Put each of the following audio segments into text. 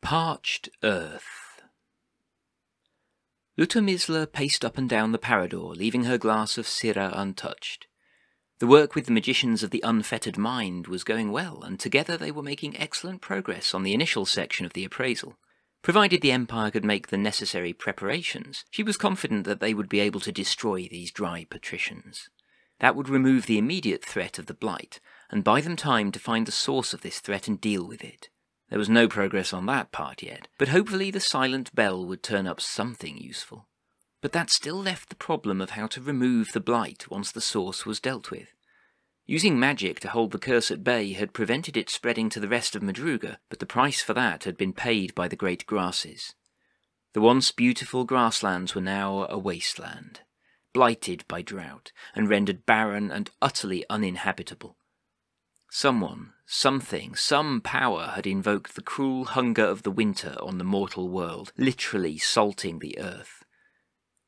Parched Earth. Lutomizla paced up and down the parador, leaving her glass of syrah untouched. The work with the magicians of the unfettered mind was going well, and together they were making excellent progress on the initial section of the appraisal. Provided the Empire could make the necessary preparations, she was confident that they would be able to destroy these dry patricians. That would remove the immediate threat of the Blight, and buy them time to find the source of this threat and deal with it. There was no progress on that part yet, but hopefully the silent bell would turn up something useful. But that still left the problem of how to remove the Blight once the source was dealt with. Using magic to hold the curse at bay had prevented it spreading to the rest of Madruga, but the price for that had been paid by the great grasses. The once beautiful grasslands were now a wasteland, blighted by drought, and rendered barren and utterly uninhabitable. Someone, something, some power had invoked the cruel hunger of the winter on the mortal world, literally salting the earth.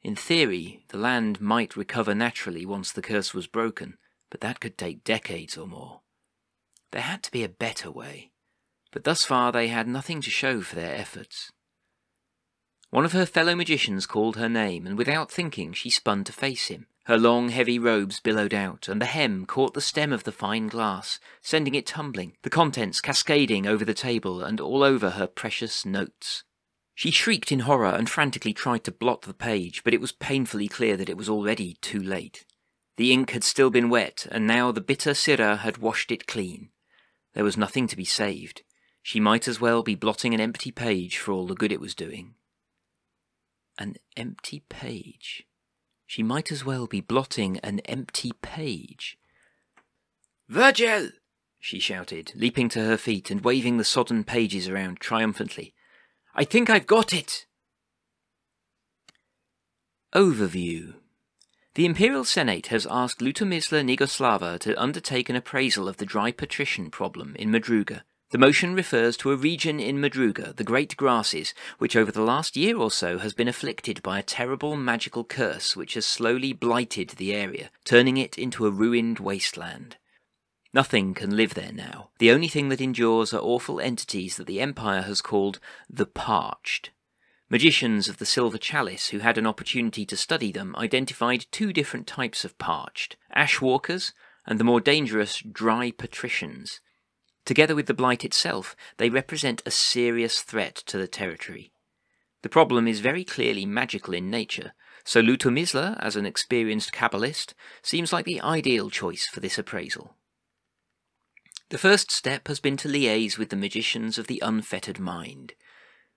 In theory, the land might recover naturally once the curse was broken, but that could take decades or more. There had to be a better way, but thus far they had nothing to show for their efforts. One of her fellow magicians called her name, and without thinking she spun to face him. Her long, heavy robes billowed out, and the hem caught the stem of the fine glass, sending it tumbling, the contents cascading over the table and all over her precious notes. She shrieked in horror and frantically tried to blot the page, but it was painfully clear that it was already too late. The ink had still been wet, and now the bitter syrah had washed it clean. There was nothing to be saved. She might as well be blotting an empty page for all the good it was doing. An empty page. She might as well be blotting an empty page. "Virgil!" she shouted, leaping to her feet and waving the sodden pages around triumphantly. "I think I've got it!" Overview. The Imperial Senate has asked Lutomizla Nigoslava to undertake an appraisal of the dry patrician problem in Madruga. The motion refers to a region in Madruga, the Great Grasses, which over the last year or so has been afflicted by a terrible magical curse which has slowly blighted the area, turning it into a ruined wasteland. Nothing can live there now. The only thing that endures are awful entities that the Empire has called the Parched. Magicians of the Silver Chalice who had an opportunity to study them identified two different types of Parched, Ashwalkers and the more dangerous Dry Patricians. Together with the Blight itself, they represent a serious threat to the territory. The problem is very clearly magical in nature, so Lutomizla, as an experienced Kabbalist, seems like the ideal choice for this appraisal. The first step has been to liaise with the magicians of the unfettered mind.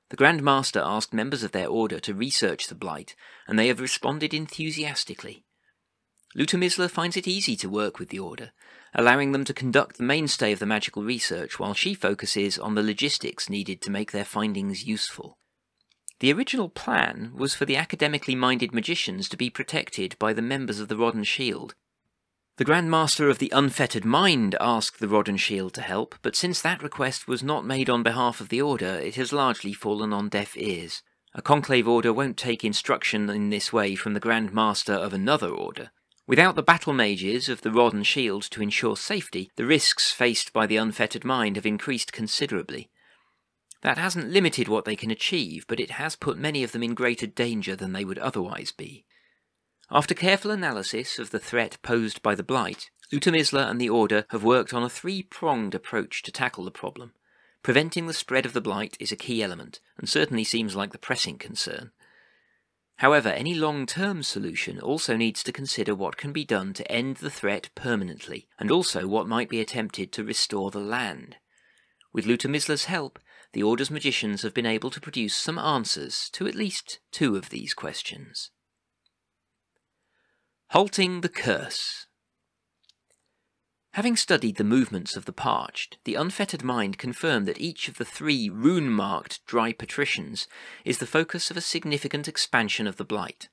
The Grand Master asked members of their order to research the Blight, and they have responded enthusiastically. Lutomizla finds it easy to work with the order, allowing them to conduct the mainstay of the magical research while she focuses on the logistics needed to make their findings useful. The original plan was for the academically minded magicians to be protected by the members of the Rod and Shield. The Grand Master of the Unfettered Mind asked the Rod and Shield to help, but since that request was not made on behalf of the Order, it has largely fallen on deaf ears. A Conclave Order won't take instruction in this way from the Grand Master of another Order. Without the battle mages of the Rod and Shield to ensure safety, the risks faced by the Unfettered Mind have increased considerably. That hasn't limited what they can achieve, but it has put many of them in greater danger than they would otherwise be. After careful analysis of the threat posed by the Blight, Lutomizla and the Order have worked on a three-pronged approach to tackle the problem. Preventing the spread of the Blight is a key element, and certainly seems like the pressing concern. However, any long-term solution also needs to consider what can be done to end the threat permanently, and also what might be attempted to restore the land. With Lutomizla's help, the Order's magicians have been able to produce some answers to at least two of these questions. Halting the Curse. Having studied the movements of the Parched, the Unfettered Mind confirmed that each of the three rune-marked Dry Patricians is the focus of a significant expansion of the Blight.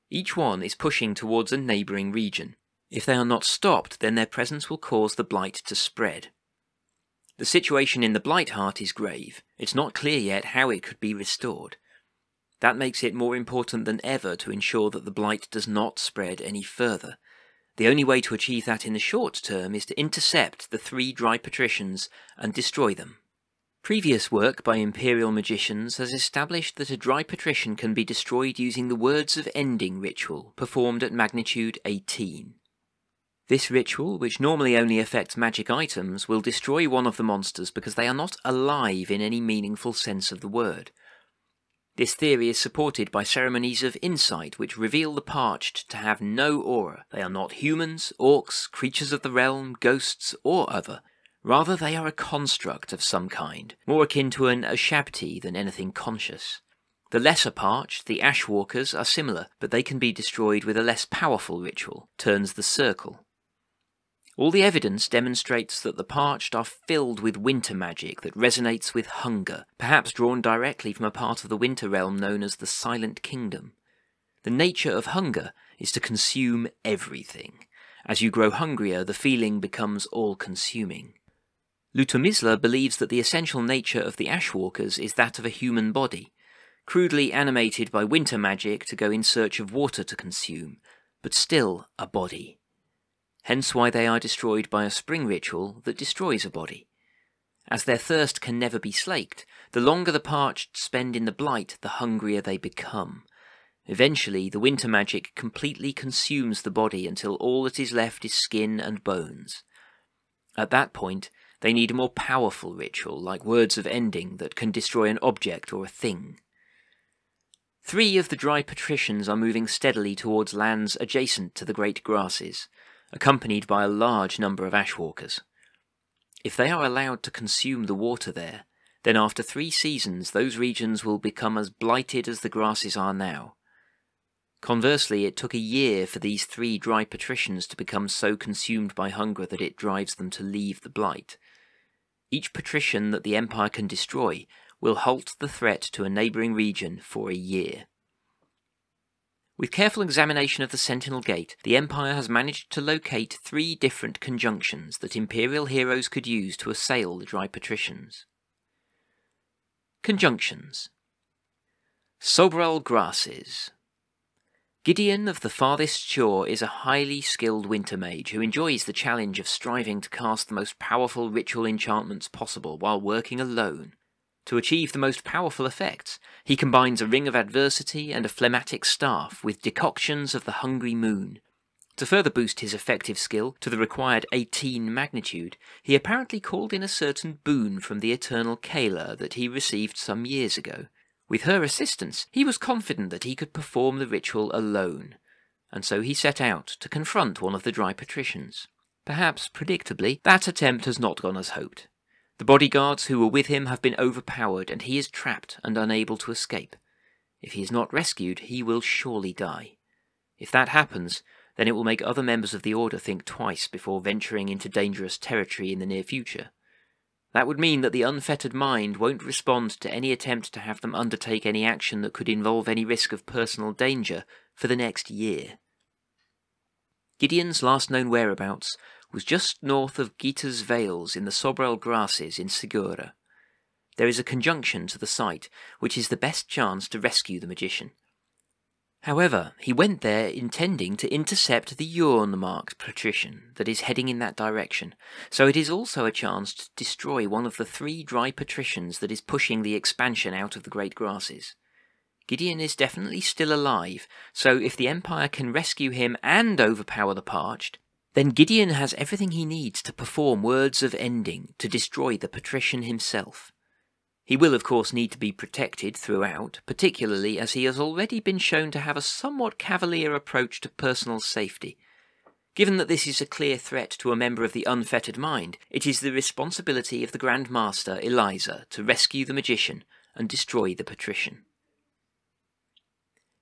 Each one is pushing towards a neighbouring region. If they are not stopped, then their presence will cause the Blight to spread. The situation in the Blight Heart is grave. It's not clear yet how it could be restored. That makes it more important than ever to ensure that the Blight does not spread any further. The only way to achieve that in the short term is to intercept the three Dry Patricians and destroy them. Previous work by Imperial magicians has established that a dry patrician can be destroyed using the Words of Ending ritual, performed at magnitude 18. This ritual, which normally only affects magic items, will destroy one of the monsters because they are not alive in any meaningful sense of the word. This theory is supported by ceremonies of insight which reveal the Parched to have no aura. They are not humans, orcs, creatures of the realm, ghosts, or other. Rather, they are a construct of some kind, more akin to an Ashabti than anything conscious. The lesser Parched, the Ashwalkers, are similar, but they can be destroyed with a less powerful ritual, Turns the Circle. All the evidence demonstrates that the Parched are filled with winter magic that resonates with hunger, perhaps drawn directly from a part of the winter realm known as the Silent Kingdom. The nature of hunger is to consume everything. As you grow hungrier, the feeling becomes all-consuming. Lutomisla believes that the essential nature of the Ashwalkers is that of a human body, crudely animated by winter magic to go in search of water to consume, but still a body. Hence why they are destroyed by a spring ritual that destroys a body. As their thirst can never be slaked, the longer the Parched spend in the blight, the hungrier they become. Eventually, the winter magic completely consumes the body until all that is left is skin and bones. At that point, they need a more powerful ritual, like Words of Ending, that can destroy an object or a thing. 3 of the dry patricians are moving steadily towards lands adjacent to the great grasses, accompanied by a large number of Ashwalkers. If they are allowed to consume the water there, then after 3 seasons those regions will become as blighted as the grasses are now. Conversely, it took a year for these 3 dry patricians to become so consumed by hunger that it drives them to leave the blight. Each patrician that the Empire can destroy will halt the threat to a neighbouring region for a year. With careful examination of the Sentinel Gate, the Empire has managed to locate 3 different conjunctions that Imperial heroes could use to assail the dry patricians. Conjunctions. Sobral Grasses. Gideon of the Farthest Shore is a highly skilled winter mage who enjoys the challenge of striving to cast the most powerful ritual enchantments possible while working alone. To achieve the most powerful effects, he combines a Ring of Adversity and a phlegmatic staff with decoctions of the Hungry Moon. To further boost his effective skill to the required 18 magnitude, he apparently called in a certain boon from the Eternal Kayla that he received some years ago. With her assistance, he was confident that he could perform the ritual alone, and so he set out to confront one of the dry patricians. Perhaps, predictably, that attempt has not gone as hoped. The bodyguards who were with him have been overpowered, and he is trapped and unable to escape. If he is not rescued, he will surely die. If that happens, then it will make other members of the Order think twice before venturing into dangerous territory in the near future. That would mean that the unfettered mind won't respond to any attempt to have them undertake any action that could involve any risk of personal danger for the next year. Gideon's last known whereabouts was just north of Gita's Vales in the Sobral Grasses in Segura. There is a conjunction to the site, which is the best chance to rescue the magician. However, he went there intending to intercept the Yorn-marked patrician that is heading in that direction, so it is also a chance to destroy one of the 3 dry patricians that is pushing the expansion out of the Great Grasses. Gideon is definitely still alive, so if the Empire can rescue him and overpower the Parched, then Gideon has everything he needs to perform Words of Ending to destroy the patrician himself. He will of course need to be protected throughout, particularly as he has already been shown to have a somewhat cavalier approach to personal safety. Given that this is a clear threat to a member of the unfettered mind, it is the responsibility of the Grand Master, Eliza, to rescue the magician and destroy the patrician.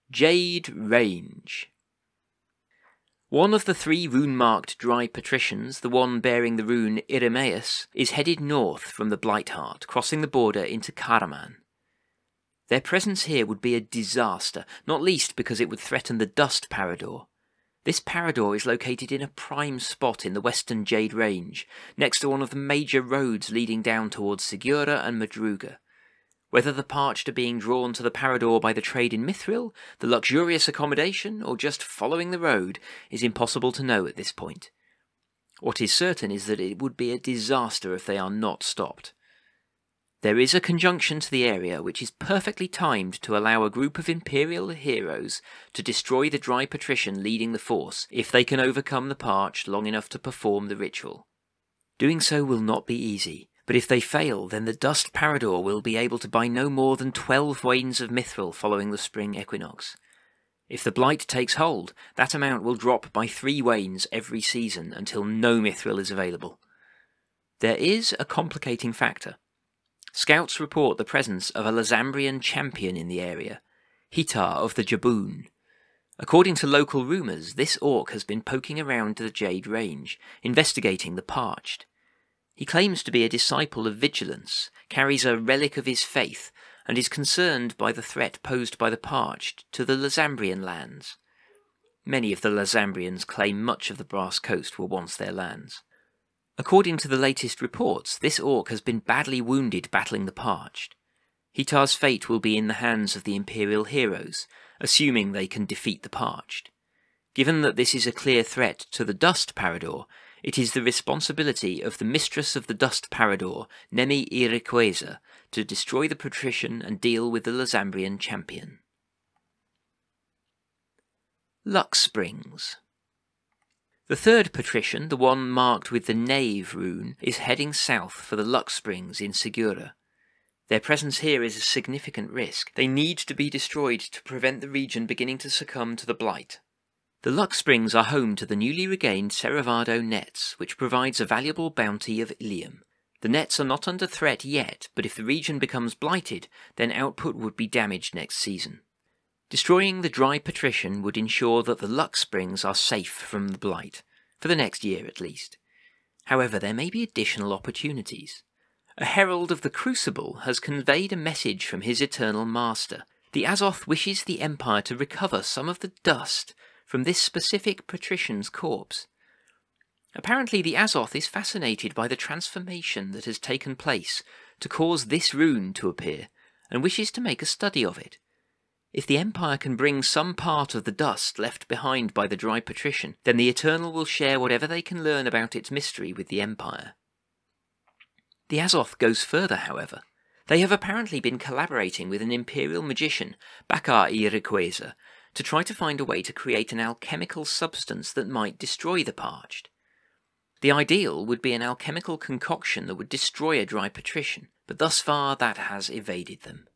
Jade Range. One of the 3 rune-marked dry patricians, the one bearing the rune Iremeus, is headed north from the Blightheart, crossing the border into Karaman. Their presence here would be a disaster, not least because it would threaten the Dust Parador. This Parador is located in a prime spot in the western Jade Range, next to one of the major roads leading down towards Segura and Madruga. Whether the Parched are being drawn to the Parador by the trade in Mithril, the luxurious accommodation, or just following the road, is impossible to know at this point. What is certain is that it would be a disaster if they are not stopped. There is a conjunction to the area which is perfectly timed to allow a group of Imperial heroes to destroy the Dry Patrician leading the force if they can overcome the Parched long enough to perform the ritual. Doing so will not be easy, but if they fail, then the Dust Parador will be able to buy no more than 12 wains of mithril following the spring equinox. If the blight takes hold, that amount will drop by 3 wains every season until no mithril is available. There is a complicating factor. Scouts report the presence of a Lazambrian champion in the area, Hitar of the Jaboon. According to local rumours, this orc has been poking around the Jade Range, investigating the Parched. He claims to be a disciple of Vigilance, carries a relic of his faith, and is concerned by the threat posed by the Parched to the Lazambrian lands. Many of the Lazambrians claim much of the Brass Coast were once their lands. According to the latest reports, this orc has been badly wounded battling the Parched. Hitar's fate will be in the hands of the Imperial heroes, assuming they can defeat the Parched. Given that this is a clear threat to the Dust Parador, it is the responsibility of the Mistress of the Dust Parador, Nemi Irequeza, to destroy the Patrician and deal with the Lazambrian champion. Luck Springs. The third Patrician, the one marked with the Knave rune, is heading south for the Luck Springs in Segura. Their presence here is a significant risk. They need to be destroyed to prevent the region beginning to succumb to the Blight. The Luck Springs are home to the newly regained Ceravado nets, which provides a valuable bounty of Ilium. The nets are not under threat yet, but if the region becomes blighted, then output would be damaged next season. Destroying the Dry Patrician would ensure that the Luck Springs are safe from the Blight, for the next year at least. However, there may be additional opportunities. A herald of the Crucible has conveyed a message from his Eternal Master. The Azoth wishes the Empire to recover some of the dust from this specific Patrician's corpse. Apparently the Azoth is fascinated by the transformation that has taken place to cause this rune to appear, and wishes to make a study of it. If the Empire can bring some part of the dust left behind by the Dry Patrician, then the Eternal will share whatever they can learn about its mystery with the Empire. The Azoth goes further, however. They have apparently been collaborating with an Imperial magician, Bakar Irequeza, to try to find a way to create an alchemical substance that might destroy the Parched. The ideal would be an alchemical concoction that would destroy a Dry Patrician, but thus far that has evaded them.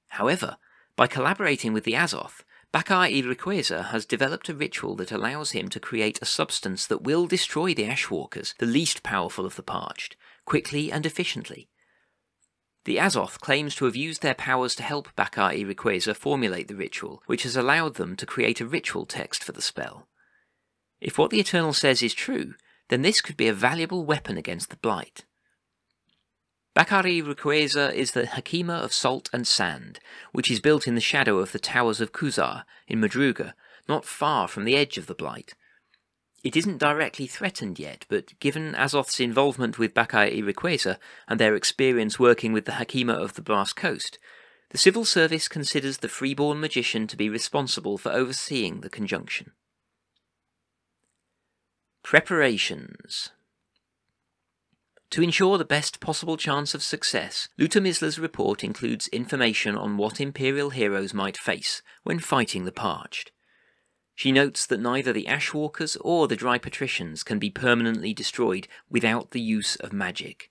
However, by collaborating with the Azoth, Bakar Irequeza has developed a ritual that allows him to create a substance that will destroy the Ashwalkers, the least powerful of the Parched, quickly and efficiently. The Azoth claims to have used their powers to help Bakar Irequeza formulate the ritual, which has allowed them to create a ritual text for the spell. If what the Eternal says is true, then this could be a valuable weapon against the Blight. Bakar Irequeza is the Hakima of Salt and Sand, which is built in the shadow of the Towers of Kuzar in Madruga, not far from the edge of the Blight. It isn't directly threatened yet, but given Azoth's involvement with Bakar Irequeza and their experience working with the Hakima of the Brass Coast, the civil service considers the freeborn magician to be responsible for overseeing the conjunction. Preparations. To ensure the best possible chance of success, Lutomizla's report includes information on what Imperial heroes might face when fighting the Parched. She notes that neither the Ashwalkers or the Dry Patricians can be permanently destroyed without the use of magic.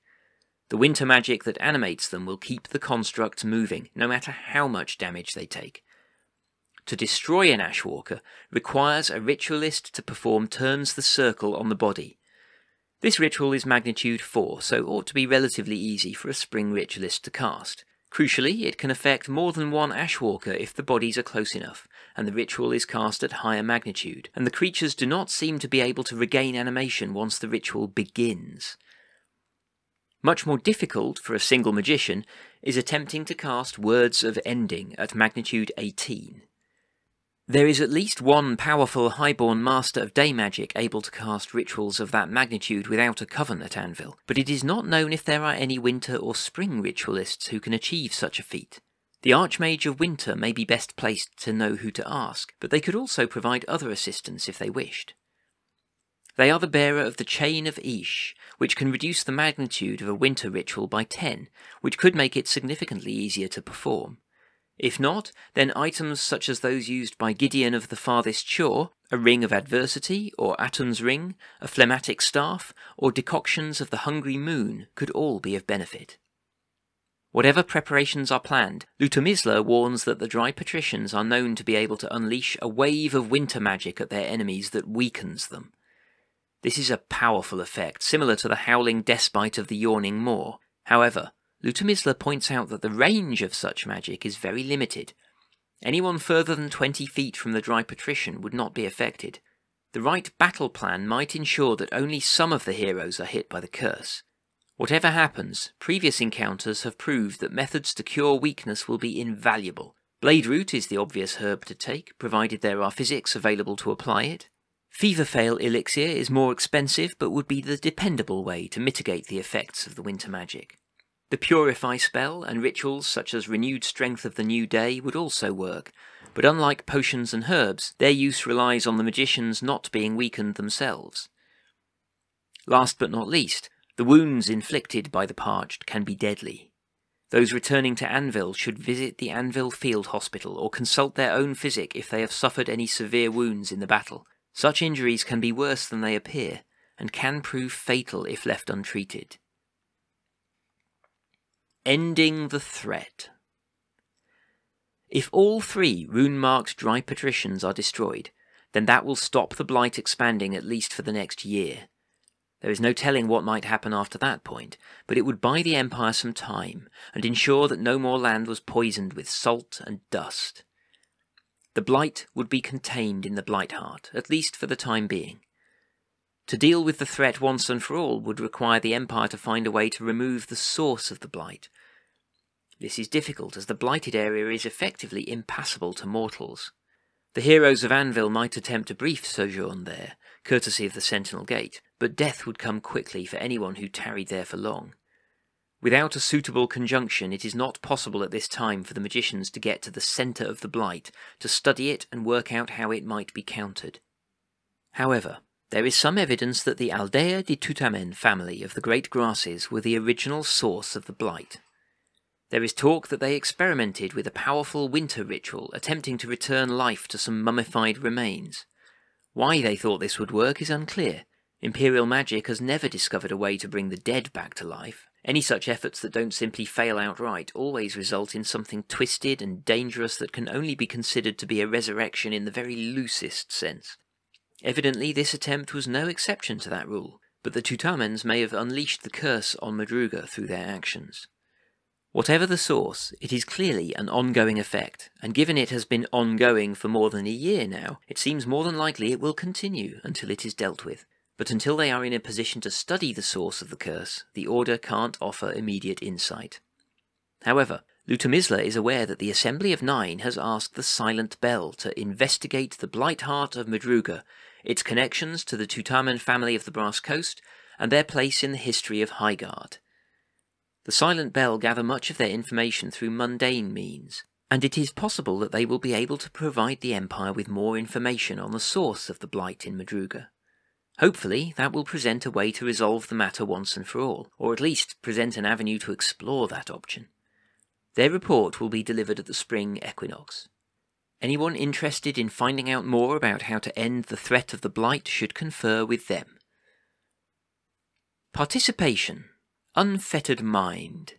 The winter magic that animates them will keep the constructs moving, no matter how much damage they take. To destroy an Ashwalker requires a ritualist to perform Turns the Circle on the body. This ritual is magnitude 4, so ought to be relatively easy for a spring ritualist to cast. Crucially, it can affect more than one Ashwalker if the bodies are close enough, and the ritual is cast at higher magnitude, and the creatures do not seem to be able to regain animation once the ritual begins. Much more difficult for a single magician is attempting to cast Words of Ending at magnitude 18. There is at least one powerful highborn master of day magic able to cast rituals of that magnitude without a coven at Anvil, but it is not known if there are any winter or spring ritualists who can achieve such a feat. The Archmage of Winter may be best placed to know who to ask, but they could also provide other assistance if they wished. They are the bearer of the Chain of Ish, which can reduce the magnitude of a winter ritual by 10, which could make it significantly easier to perform. If not, then items such as those used by Gideon of the Farthest Shore, a Ring of Adversity, or Atum's Ring, a Phlegmatic Staff, or decoctions of the Hungry Moon could all be of benefit. Whatever preparations are planned, Lutomysla warns that the Dry Patricians are known to be able to unleash a wave of winter magic at their enemies that weakens them. This is a powerful effect, similar to the howling despite of the Yawning Moor. However, Lutomysla points out that the range of such magic is very limited. Anyone further than 20 feet from the Dry Patrician would not be affected. The right battle plan might ensure that only some of the heroes are hit by the curse. Whatever happens, previous encounters have proved that methods to cure weakness will be invaluable. Blade Root is the obvious herb to take, provided there are physics available to apply it. Feverfail Elixir is more expensive, but would be the dependable way to mitigate the effects of the winter magic. The Purify spell and rituals such as Renewed Strength of the New Day would also work, but unlike potions and herbs, their use relies on the magicians not being weakened themselves. Last but not least, the wounds inflicted by the Parched can be deadly. Those returning to Anvil should visit the Anvil Field Hospital or consult their own physic if they have suffered any severe wounds in the battle. Such injuries can be worse than they appear, and can prove fatal if left untreated. Ending the threat. If all 3 rune-marked Dry Patricians are destroyed, then that will stop the blight expanding at least for the next year. There is no telling what might happen after that point, but it would buy the Empire some time, and ensure that no more land was poisoned with salt and dust. The blight would be contained in the Blightheart, at least for the time being. To deal with the threat once and for all would require the Empire to find a way to remove the source of the blight. This is difficult, as the blighted area is effectively impassable to mortals. The heroes of Anvil might attempt a brief sojourn there, courtesy of the Sentinel Gate, but death would come quickly for anyone who tarried there for long. Without a suitable conjunction, it is not possible at this time for the magicians to get to the centre of the blight, to study it and work out how it might be countered. However, there is some evidence that the Aldea de Tutamen family of the Great Grasses were the original source of the blight. There is talk that they experimented with a powerful winter ritual, attempting to return life to some mummified remains. Why they thought this would work is unclear. Imperial magic has never discovered a way to bring the dead back to life. Any such efforts that don't simply fail outright always result in something twisted and dangerous that can only be considered to be a resurrection in the very loosest sense. Evidently this attempt was no exception to that rule, but the Tutamens may have unleashed the curse on Madruga through their actions. Whatever the source, it is clearly an ongoing effect, and given it has been ongoing for more than a year now, it seems more than likely it will continue until it is dealt with. But until they are in a position to study the source of the curse, the Order can't offer immediate insight. However, Lutomysla is aware that the Assembly of Nine has asked the Silent Bell to investigate the Blightheart of Madruga, its connections to the Tutamen family of the Brass Coast, and their place in the history of Highguard. The Silent Bell gather much of their information through mundane means, and it is possible that they will be able to provide the Empire with more information on the source of the blight in Madruga. Hopefully, that will present a way to resolve the matter once and for all, or at least present an avenue to explore that option. Their report will be delivered at the spring equinox. Anyone interested in finding out more about how to end the threat of the blight should confer with them. Participation. Unfettered Mind.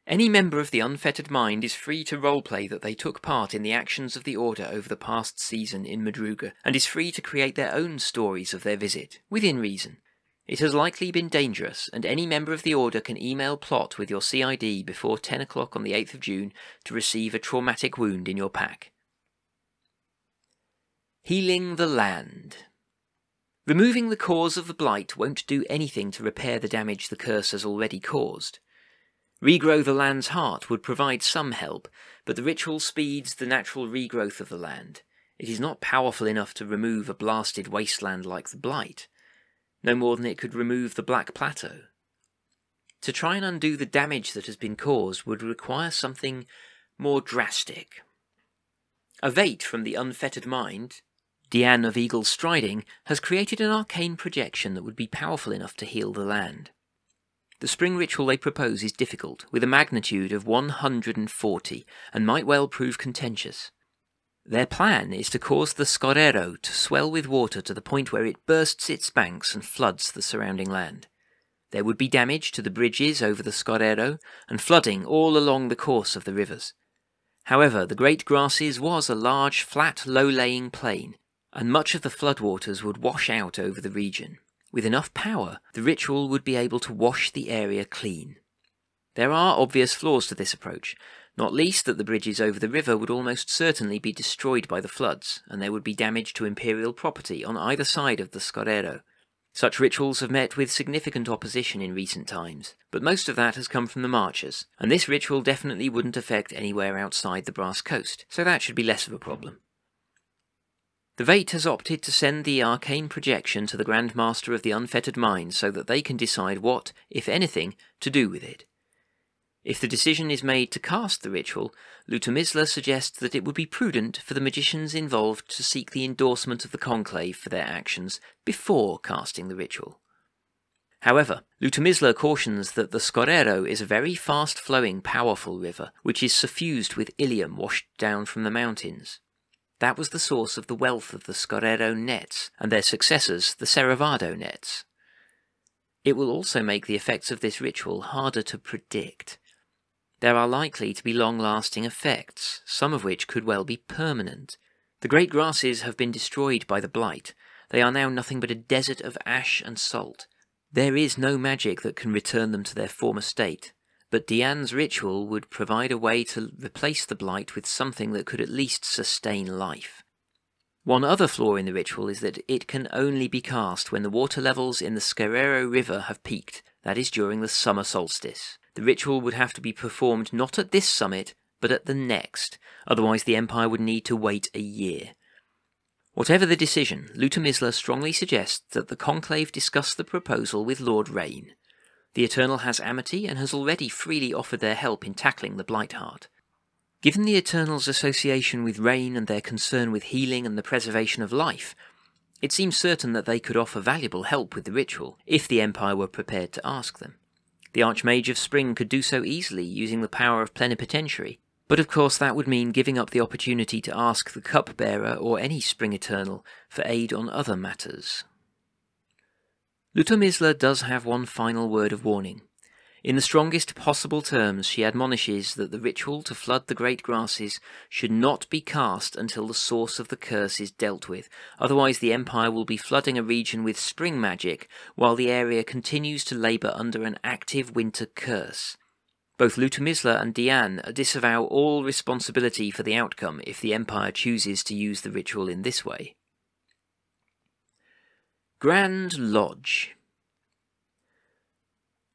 Any member of the Unfettered Mind is free to roleplay that they took part in the actions of the Order over the past season in Madruga, and is free to create their own stories of their visit, within reason. It has likely been dangerous, and any member of the Order can email Plot with your CID before 10 o'clock on the 8th of June to receive a traumatic wound in your pack. Healing the Land. Removing the cause of the blight won't do anything to repair the damage the curse has already caused. Regrow the land's heart would provide some help, but the ritual speeds the natural regrowth of the land. It is not powerful enough to remove a blasted wasteland like the blight, no more than it could remove the Black Plateau. To try and undo the damage that has been caused would require something more drastic. Avate from the Unfettered Mind, Diane of Eagle Striding has created an arcane projection that would be powerful enough to heal the land. The spring ritual they propose is difficult, with a magnitude of 140, and might well prove contentious. Their plan is to cause the Scorrero to swell with water to the point where it bursts its banks and floods the surrounding land. There would be damage to the bridges over the Scorrero, and flooding all along the course of the rivers. However, the Great Grasses was a large, flat, low-laying plain, and much of the floodwaters would wash out over the region. With enough power, the ritual would be able to wash the area clean. There are obvious flaws to this approach, not least that the bridges over the river would almost certainly be destroyed by the floods, and there would be damage to imperial property on either side of the Scorrero. Such rituals have met with significant opposition in recent times, but most of that has come from the Marchers, and this ritual definitely wouldn't affect anywhere outside the Brass Coast, so that should be less of a problem. The Vate has opted to send the arcane projection to the Grand Master of the Unfettered Mind so that they can decide what, if anything, to do with it. If the decision is made to cast the ritual, Lutomysla suggests that it would be prudent for the magicians involved to seek the endorsement of the Conclave for their actions before casting the ritual. However, Lutomysla cautions that the Scorrero is a very fast-flowing, powerful river, which is suffused with ilium washed down from the mountains. That was the source of the wealth of the Scorrero nets, and their successors, the Ceravado nets. It will also make the effects of this ritual harder to predict. There are likely to be long-lasting effects, some of which could well be permanent. The Great Grasses have been destroyed by the Blight. They are now nothing but a desert of ash and salt. There is no magic that can return them to their former state, but Diane's ritual would provide a way to replace the Blight with something that could at least sustain life. One other flaw in the ritual is that it can only be cast when the water levels in the Scorrero River have peaked, that is during the summer solstice. The ritual would have to be performed not at this summit, but at the next, otherwise the Empire would need to wait a year. Whatever the decision, Lutomysla strongly suggests that the Conclave discuss the proposal with Lord Rain. The Eternal has amity and has already freely offered their help in tackling the Blightheart. Given the Eternal's association with Rain and their concern with healing and the preservation of life, it seems certain that they could offer valuable help with the ritual, if the Empire were prepared to ask them. The Archmage of Spring could do so easily using the power of Plenipotentiary, but of course that would mean giving up the opportunity to ask the Cupbearer or any Spring Eternal for aid on other matters. Lutomysla does have one final word of warning. In the strongest possible terms, she admonishes that the ritual to flood the Great Grasses should not be cast until the source of the curse is dealt with, otherwise the Empire will be flooding a region with spring magic while the area continues to labour under an active winter curse. Both Lutomysla and Diane disavow all responsibility for the outcome if the Empire chooses to use the ritual in this way. Grand Lodge.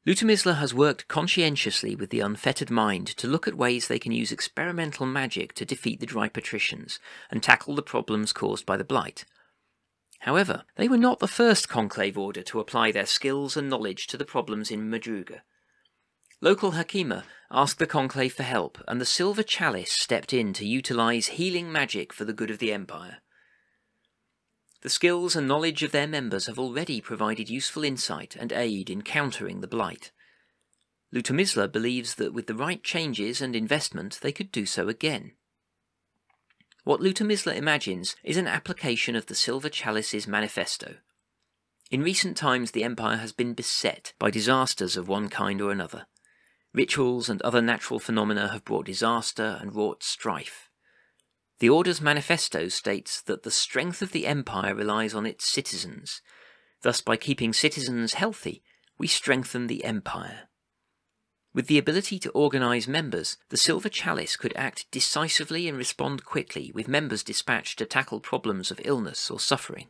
Lutomysla has worked conscientiously with the Unfettered Mind to look at ways they can use experimental magic to defeat the Dry Patricians and tackle the problems caused by the Blight. However, they were not the first Conclave Order to apply their skills and knowledge to the problems in Madruga. Local Hakima asked the Conclave for help, and the Silver Chalice stepped in to utilise healing magic for the good of the Empire. The skills and knowledge of their members have already provided useful insight and aid in countering the Blight. Lutomysla believes that with the right changes and investment they could do so again. What Lutomysla imagines is an application of the Silver Chalice's manifesto. In recent times the Empire has been beset by disasters of one kind or another. Rituals and other natural phenomena have brought disaster and wrought strife. The Order's manifesto states that the strength of the Empire relies on its citizens. Thus, by keeping citizens healthy, we strengthen the Empire. With the ability to organise members, the Silver Chalice could act decisively and respond quickly, with members dispatched to tackle problems of illness or suffering.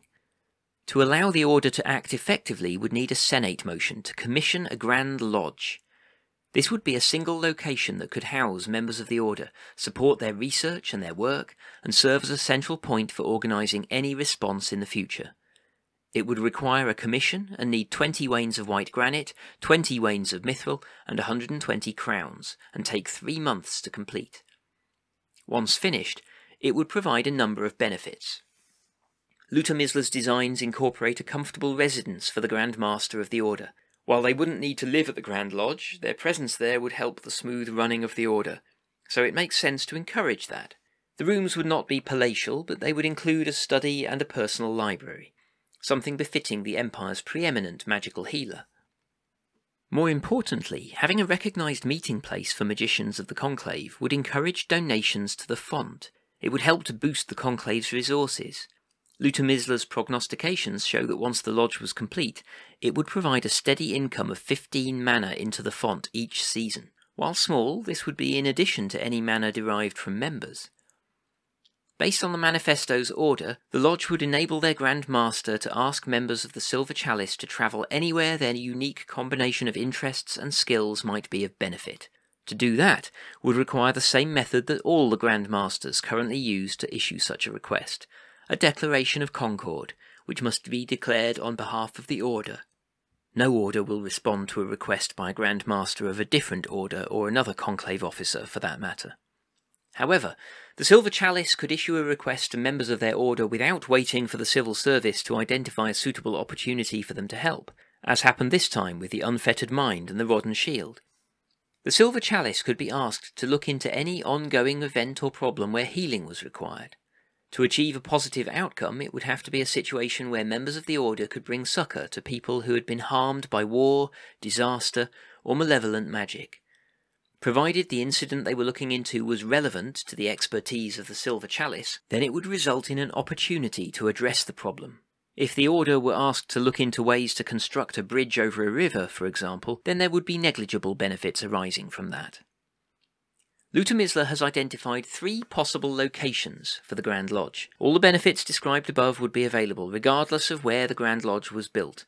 To allow the Order to act effectively would need a Senate motion to commission a Grand Lodge. This would be a single location that could house members of the Order, support their research and their work, and serve as a central point for organising any response in the future. It would require a commission and need 20 wains of white granite, 20 wains of mithril, and 120 crowns, and take 3 months to complete. Once finished, it would provide a number of benefits. Luthor-Mißler's designs incorporate a comfortable residence for the Grand Master of the Order. While they wouldn't need to live at the Grand Lodge, their presence there would help the smooth running of the Order, so it makes sense to encourage that. The rooms would not be palatial, but they would include a study and a personal library, something befitting the Empire's preeminent magical healer. More importantly, having a recognised meeting place for magicians of the Conclave would encourage donations to the font. It would help to boost the Conclave's resources. Luthor-Mißler's prognostications show that once the lodge was complete, it would provide a steady income of 15 mana into the font each season. While small, this would be in addition to any mana derived from members. Based on the manifesto's order, the lodge would enable their Grand Master to ask members of the Silver Chalice to travel anywhere their unique combination of interests and skills might be of benefit. To do that would require the same method that all the Grand Masters currently use to issue such a request, a declaration of concord, which must be declared on behalf of the Order. No order will respond to a request by a Grand Master of a different order or another Conclave officer for that matter. However, the Silver Chalice could issue a request to members of their order without waiting for the civil service to identify a suitable opportunity for them to help, as happened this time with the Unfettered Mind and the Rod and Shield. The Silver Chalice could be asked to look into any ongoing event or problem where healing was required. To achieve a positive outcome, it would have to be a situation where members of the Order could bring succour to people who had been harmed by war, disaster, or malevolent magic. Provided the incident they were looking into was relevant to the expertise of the Silver Chalice, then it would result in an opportunity to address the problem. If the Order were asked to look into ways to construct a bridge over a river, for example, then there would be negligible benefits arising from that. Luthor-Mißler has identified 3 possible locations for the Grand Lodge. All the benefits described above would be available, regardless of where the Grand Lodge was built,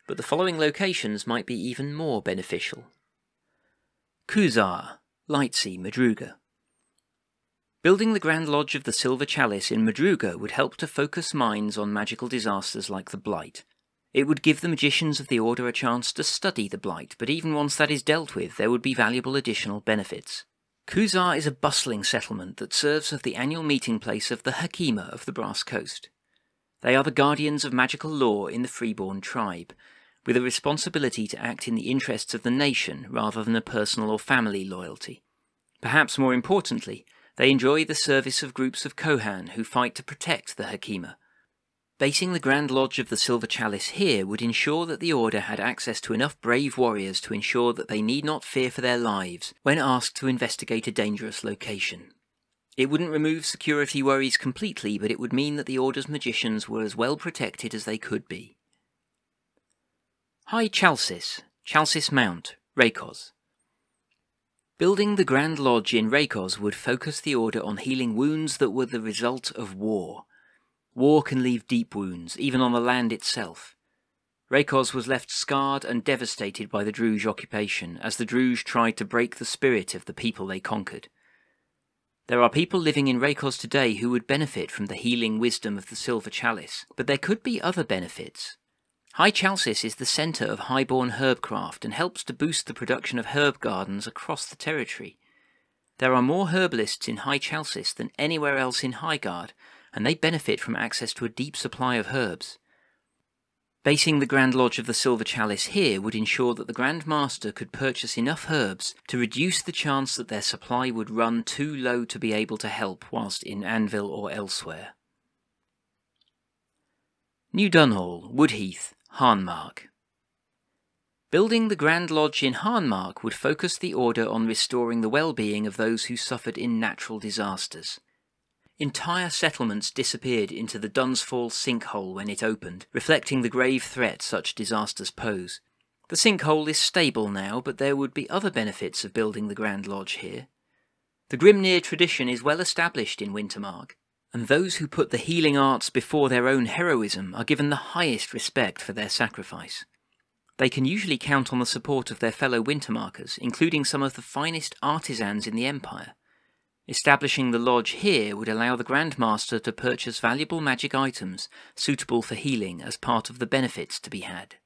but the following locations might be even more beneficial. Kuzar, Lightsea, Madruga. Building the Grand Lodge of the Silver Chalice in Madruga would help to focus minds on magical disasters like the Blight. It would give the magicians of the Order a chance to study the Blight, but even once that is dealt with, there would be valuable additional benefits. Kuzar is a bustling settlement that serves as the annual meeting place of the Hakima of the Brass Coast. They are the guardians of magical law in the Freeborn tribe, with a responsibility to act in the interests of the nation rather than a personal or family loyalty. Perhaps more importantly, they enjoy the service of groups of Kohan who fight to protect the Hakima. Basing the Grand Lodge of the Silver Chalice here would ensure that the Order had access to enough brave warriors to ensure that they need not fear for their lives when asked to investigate a dangerous location. It wouldn't remove security worries completely, but it would mean that the Order's magicians were as well protected as they could be. High Chalcis, Chalcis Mount, Raycos. Building the Grand Lodge in Raycos would focus the Order on healing wounds that were the result of war. War can leave deep wounds, even on the land itself. Raycos was left scarred and devastated by the Druge occupation, as the Druge tried to break the spirit of the people they conquered. There are people living in Raycos today who would benefit from the healing wisdom of the Silver Chalice, but there could be other benefits. High Chalcis is the centre of highborn herbcraft and helps to boost the production of herb gardens across the territory. There are more herbalists in High Chalcis than anywhere else in Highguard, and they benefit from access to a deep supply of herbs. Basing the Grand Lodge of the Silver Chalice here would ensure that the Grand Master could purchase enough herbs to reduce the chance that their supply would run too low to be able to help whilst in Anvil or elsewhere. New Dunhall, Woodheath, Harnmark. Building the Grand Lodge in Harnmark would focus the Order on restoring the well-being of those who suffered in natural disasters. Entire settlements disappeared into the Dunsfall sinkhole when it opened, reflecting the grave threat such disasters pose. The sinkhole is stable now, but there would be other benefits of building the Grand Lodge here. The Grimnir tradition is well established in Wintermark, and those who put the healing arts before their own heroism are given the highest respect for their sacrifice. They can usually count on the support of their fellow Wintermarkers, including some of the finest artisans in the Empire. Establishing the lodge here would allow the Grand Master to purchase valuable magic items suitable for healing as part of the benefits to be had.